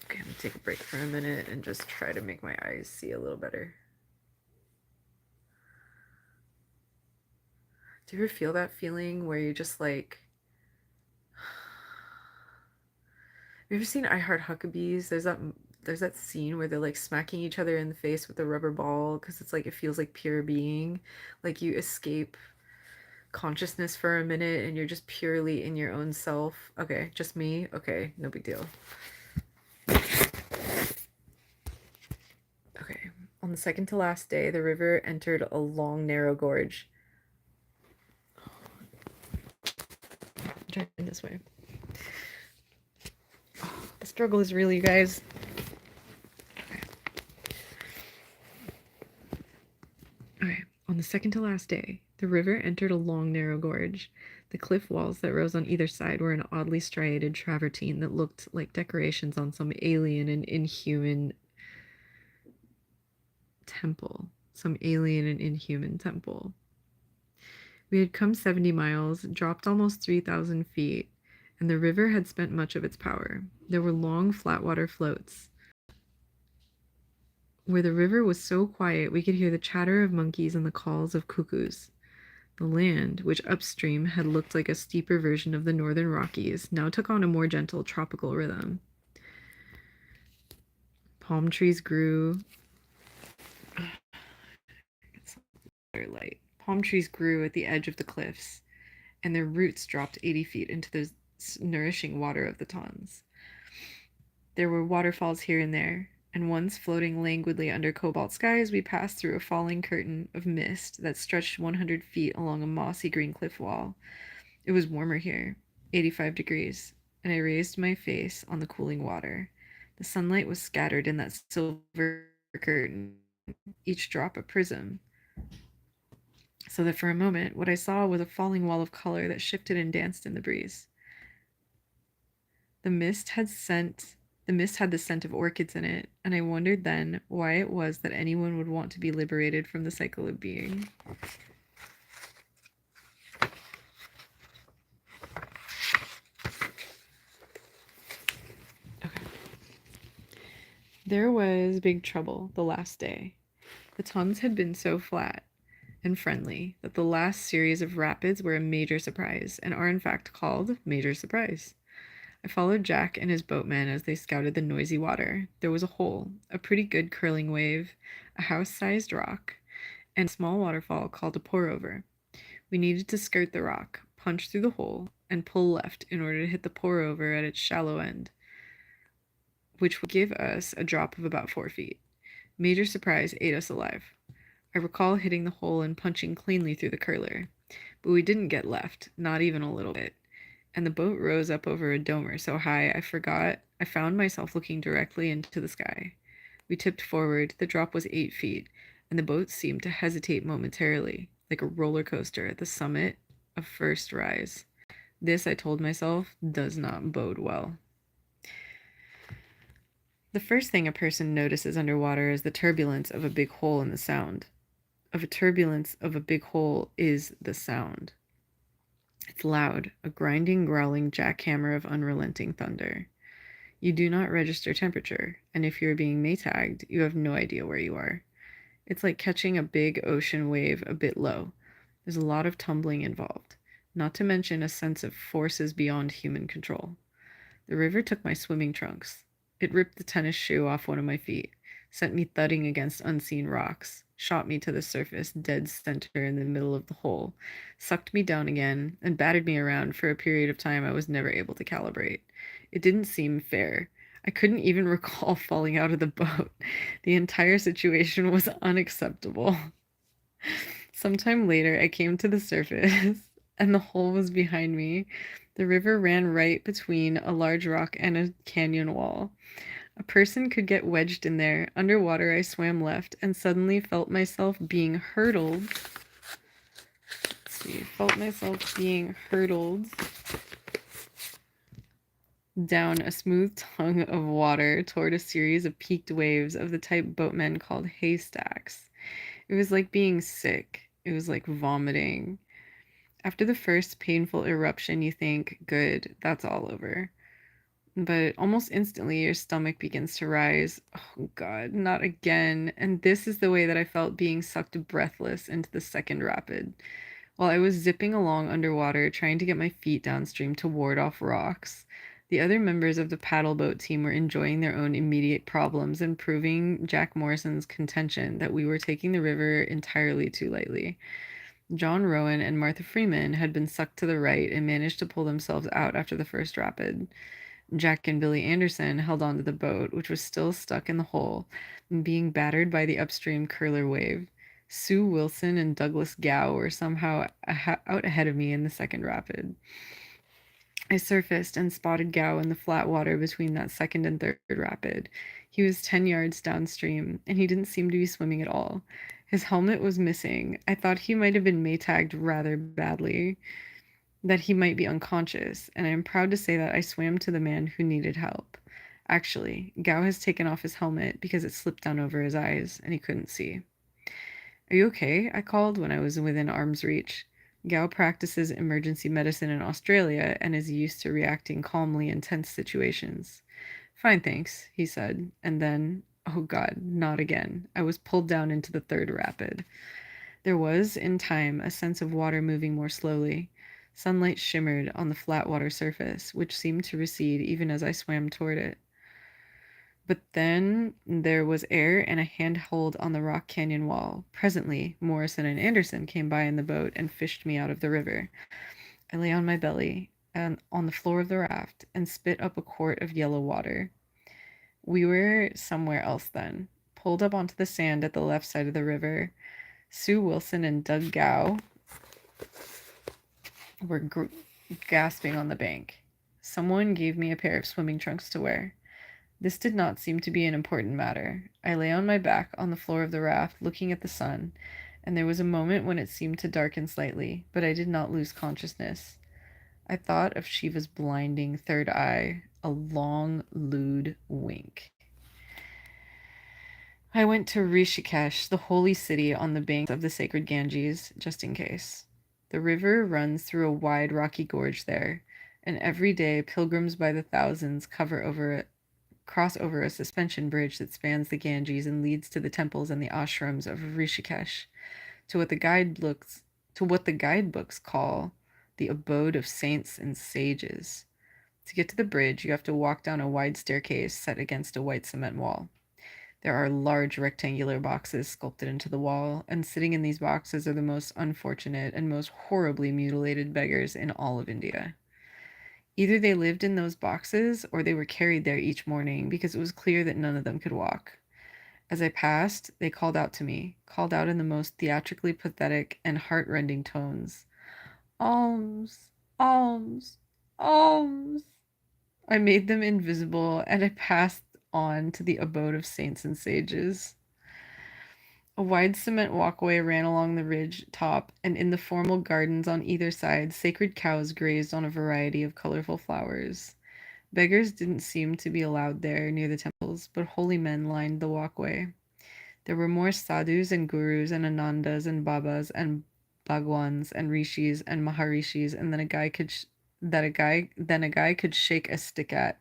Okay, I'm gonna take a break for a minute and just try to make my eyes see a little better. Do you ever feel that feeling where you're just like... Have you ever seen I Heart Huckabees? There's that scene where they're like smacking each other in the face with a rubber ball because it's like it feels like pure being. Like you escape consciousness for a minute and you're just purely in your own self. Okay, just me? Okay, no big deal. Okay, on the second to last day, the river entered a long, narrow gorge. I'm trying this way. Oh, the struggle is real, you guys. Okay, on the second to last day, the river entered a long, narrow gorge. The cliff walls that rose on either side were an oddly striated travertine that looked like decorations on some alien and inhuman temple. We had come 70 miles, dropped almost 3,000 feet, and the river had spent much of its power. There were long, flat water floats. Where the river was so quiet, we could hear the chatter of monkeys and the calls of cuckoos. The land, which upstream had looked like a steeper version of the northern Rockies, now took on a more gentle tropical rhythm. Palm trees grew. Light. Palm trees grew at the edge of the cliffs, and their roots dropped 80 feet into the nourishing water of the Tons. There were waterfalls here and there, and once floating languidly under cobalt skies, we passed through a falling curtain of mist that stretched 100 feet along a mossy green cliff wall. It was warmer here, 85 degrees, and I raised my face on the cooling water. The sunlight was scattered in that silver curtain, each drop a prism, so that for a moment what I saw was a falling wall of color that shifted and danced in the breeze. The mist had the scent of orchids in it, and I wondered then why it was that anyone would want to be liberated from the cycle of being. Okay. There was big trouble the last day. The Tons had been so flat and friendly that the last series of rapids were a major surprise, and are in fact called Major Surprise. I followed Jack and his boatman as they scouted the noisy water. There was a hole, a pretty good curling wave, a house-sized rock, and a small waterfall called a pour-over. We needed to skirt the rock, punch through the hole, and pull left in order to hit the pour-over at its shallow end, which would give us a drop of about 4 feet. Major Surprise ate us alive. I recall hitting the hole and punching cleanly through the curler, but we didn't get left, not even a little bit, and the boat rose up over a domer so high I found myself looking directly into the sky. We tipped forward. The drop was 8 feet, and the boat seemed to hesitate momentarily, like a roller coaster at the summit of first rise. This, I told myself, does not bode well. The first thing a person notices underwater is the turbulence of a big hole in the sound. Of a turbulence of a big hole is the sound. It's loud, a grinding, growling jackhammer of unrelenting thunder. You do not register temperature, and if you're being maytagged, you have no idea where you are. It's like catching a big ocean wave a bit low. There's a lot of tumbling involved, not to mention a sense of forces beyond human control. The river took my swimming trunks. It ripped the tennis shoe off one of my feet, sent me thudding against unseen rocks, shot me to the surface dead center in the middle of the hole, sucked me down again, and battered me around for a period of time I was never able to calibrate. It didn't seem fair. I couldn't even recall falling out of the boat. The entire situation was unacceptable. Sometime later, I came to the surface, and the hole was behind me. The river ran right between a large rock and a canyon wall. A person could get wedged in there. Underwater, I swam left and suddenly felt myself being hurtled. Felt myself being hurtled down a smooth tongue of water toward a series of peaked waves of the type boatmen called haystacks. It was like being sick. It was like vomiting. After the first painful eruption, you think, good, that's all over. But almost instantly, your stomach begins to rise. Oh, God, not again. And this is the way that I felt being sucked breathless into the second rapid. While I was zipping along underwater, trying to get my feet downstream to ward off rocks, the other members of the paddle boat team were enjoying their own immediate problems and proving Jack Morrison's contention that we were taking the river entirely too lightly. John Rowan and Martha Freeman had been sucked to the right and managed to pull themselves out after the first rapid. Jack and Billy Anderson held onto the boat, which was still stuck in the hole and being battered by the upstream curler wave. Sue Wilson and Douglas Gow were somehow out ahead of me in the second rapid. I surfaced and spotted Gow in the flat water between that second and third rapid. He was 10 yards downstream, and he didn't seem to be swimming at all. His helmet was missing. I thought he might have been maytagged rather badly, that he might be unconscious, and I am proud to say that I swam to the man who needed help. Actually, Gow has taken off his helmet because it slipped down over his eyes, and he couldn't see. Are you okay? I called when I was within arm's reach. Gow practices emergency medicine in Australia and is used to reacting calmly in tense situations. Fine, thanks, he said, and then, oh God, not again. I was pulled down into the third rapid. There was, in time, a sense of water moving more slowly. Sunlight shimmered on the flat water surface, which seemed to recede even as I swam toward it. But then there was air and a handhold on the rock canyon wall. Presently, Morrison and Anderson came by in the boat and fished me out of the river. I lay on my belly and on the floor of the raft and spit up a quart of yellow water. We were somewhere else then, pulled up onto the sand at the left side of the river. Sue Wilson and Doug Gow were gasping on the bank. Someone gave me a pair of swimming trunks to wear. This did not seem to be an important matter. I lay on my back on the floor of the raft, looking at the sun, and there was a moment when it seemed to darken slightly, but I did not lose consciousness. I thought of Shiva's blinding third eye, a long, lewd wink. I went to Rishikesh, the holy city on the banks of the sacred Ganges, just in case. The river runs through a wide rocky gorge there, and every day pilgrims by the thousands cross over a suspension bridge that spans the Ganges and leads to the temples and the ashrams of Rishikesh, to what the guidebooks call the abode of saints and sages. To get to the bridge, you have to walk down a wide staircase set against a white cement wall. There are large rectangular boxes sculpted into the wall, and sitting in these boxes are the most unfortunate and most horribly mutilated beggars in all of India. Either they lived in those boxes or they were carried there each morning because it was clear that none of them could walk. As I passed, they called out to me, called out in the most theatrically pathetic and heart-rending tones. Alms, alms, alms. I made them invisible and I passed on to the abode of saints and sages. A wide cement walkway ran along the ridge top, and in the formal gardens on either side, sacred cows grazed on a variety of colorful flowers. Beggars didn't seem to be allowed there near the temples, but holy men lined the walkway. There were more sadhus and gurus and anandas and babas and bhagwans and rishis and maharishis, and then a guy could shake a stick at.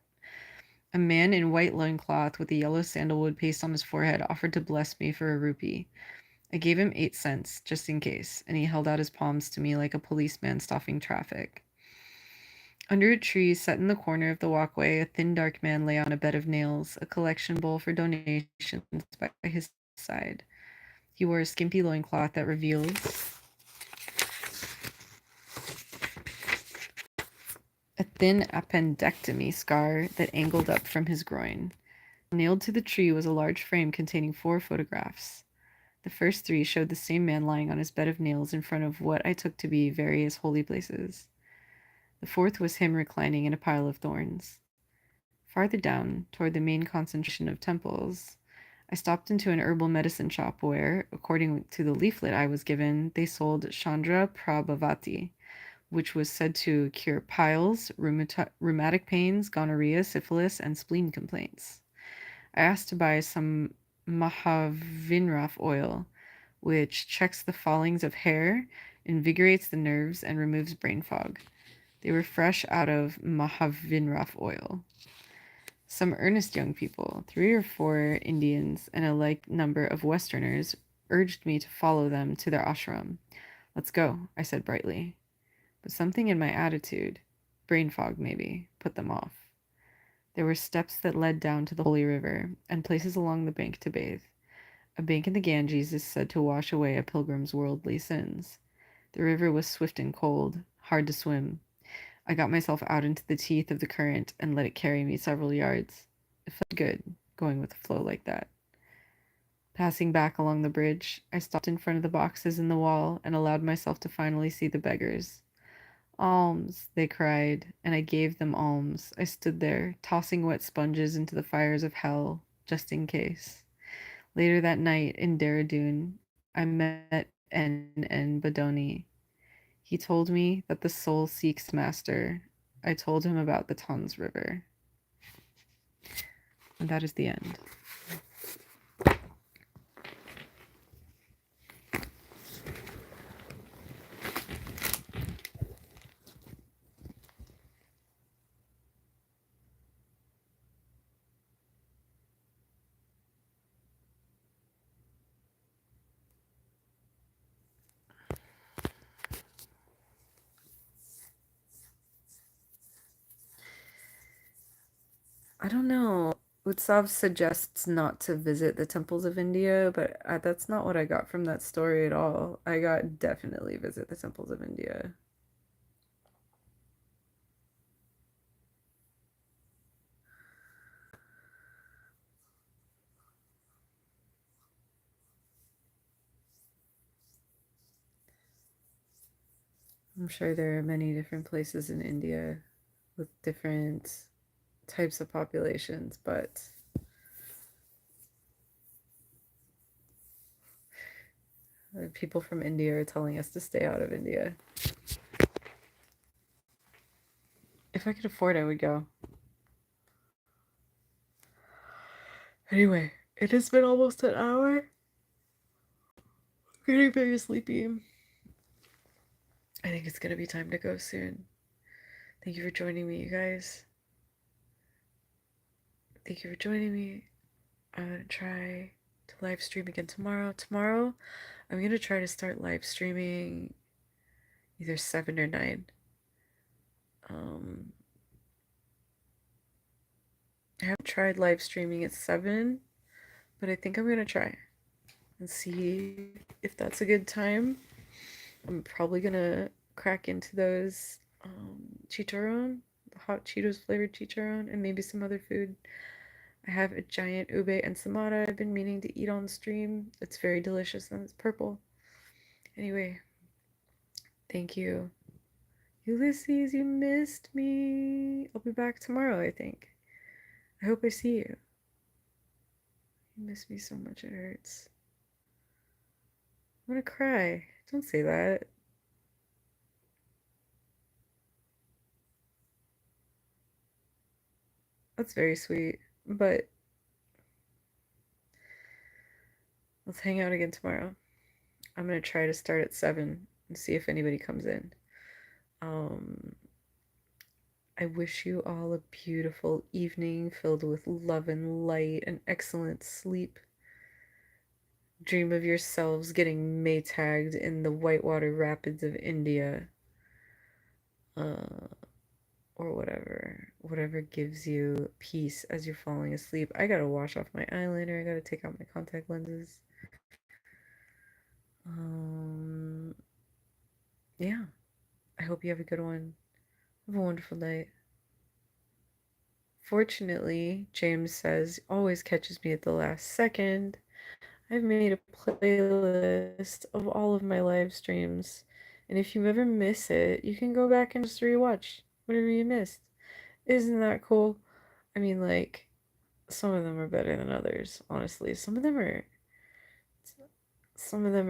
A man in white loincloth with a yellow sandalwood paste on his forehead offered to bless me for a rupee. I gave him 8 cents, just in case, and he held out his palms to me like a policeman stopping traffic. Under a tree set in the corner of the walkway, a thin dark man lay on a bed of nails, a collection bowl for donations by his side. He wore a skimpy loincloth that revealed a thin appendectomy scar that angled up from his groin. Nailed to the tree was a large frame containing 4 photographs. The first 3 showed the same man lying on his bed of nails in front of what I took to be various holy places. The 4th was him reclining in a pile of thorns. Farther down, toward the main concentration of temples, I stopped into an herbal medicine shop where, according to the leaflet I was given, they sold Chandra Prabhavati, which was said to cure piles, rheumatic pains, gonorrhea, syphilis, and spleen complaints. I asked to buy some Mahavinraf oil, which checks the fallings of hair, invigorates the nerves, and removes brain fog. They were fresh out of Mahavinraf oil. Some earnest young people, 3 or 4 Indians and a like number of Westerners, urged me to follow them to their ashram. Let's go, I said brightly. But something in my attitude, brain fog maybe, put them off. There were steps that led down to the holy river, and places along the bank to bathe. A bank in the Ganges is said to wash away a pilgrim's worldly sins. The river was swift and cold, hard to swim. I got myself out into the teeth of the current and let it carry me several yards. It felt good, going with the flow like that. Passing back along the bridge, I stopped in front of the boxes in the wall and allowed myself to finally see the beggars. Alms, they cried, and I gave them alms. I stood there, tossing wet sponges into the fires of hell, just in case. Later that night, in Dehradun, I met N. Badoni. He told me that the soul seeks master. I told him about the Tons River. And that is the end. I don't know. Utsav suggests not to visit the temples of India, but that's not what I got from that story at all. I got definitely visit the temples of India. I'm sure there are many different places in India with different types of populations, but people from India are telling us to stay out of India. If I could afford, I would go. Anyway, it has been almost an hour. I'm getting very sleepy. I think it's gonna be time to go soon. Thank you for joining me, you guys. Thank you for joining me. I'm gonna try to live stream again tomorrow. Tomorrow, I'm gonna try to start live streaming either 7 or 9. I haven't tried live streaming at 7, but I think I'm gonna try and see if that's a good time. I'm probably gonna crack into those chicharron, the hot Cheetos flavored chicharron, and maybe some other food. I have a giant ube ensaymada I've been meaning to eat on stream. It's very delicious and it's purple. Anyway, thank you. Ulysses, you missed me. I'll be back tomorrow, I think. I hope I see you. You miss me so much, it hurts. I'm gonna cry. Don't say that. That's very sweet. But let's hang out again tomorrow. I'm gonna try to start at 7 and see if anybody comes in. Um, I wish you all a beautiful evening filled with love and light and excellent sleep. Dream of yourselves getting Maytagged in the whitewater rapids of India, uh, or whatever gives you peace as you're falling asleep. I gotta wash off my eyeliner. I gotta take out my contact lenses. Um, yeah. I hope you have a good one. Have a wonderful night. Fortunately, James says, always catches me at the last second. I've made a playlist of all of my live streams, and if you ever miss it, you can go back and just rewatch whatever you missed. Isn't that cool? I mean, like, some of them are better than others, honestly. Some of them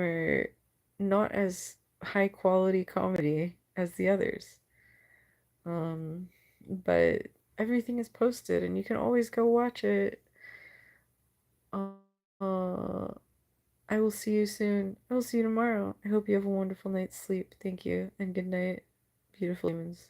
are not as high quality comedy as the others. Um, but everything is posted and you can always go watch it. Uh, I will see you soon. I will see you tomorrow. I hope you have a wonderful night's sleep. Thank you and good night, beautiful humans.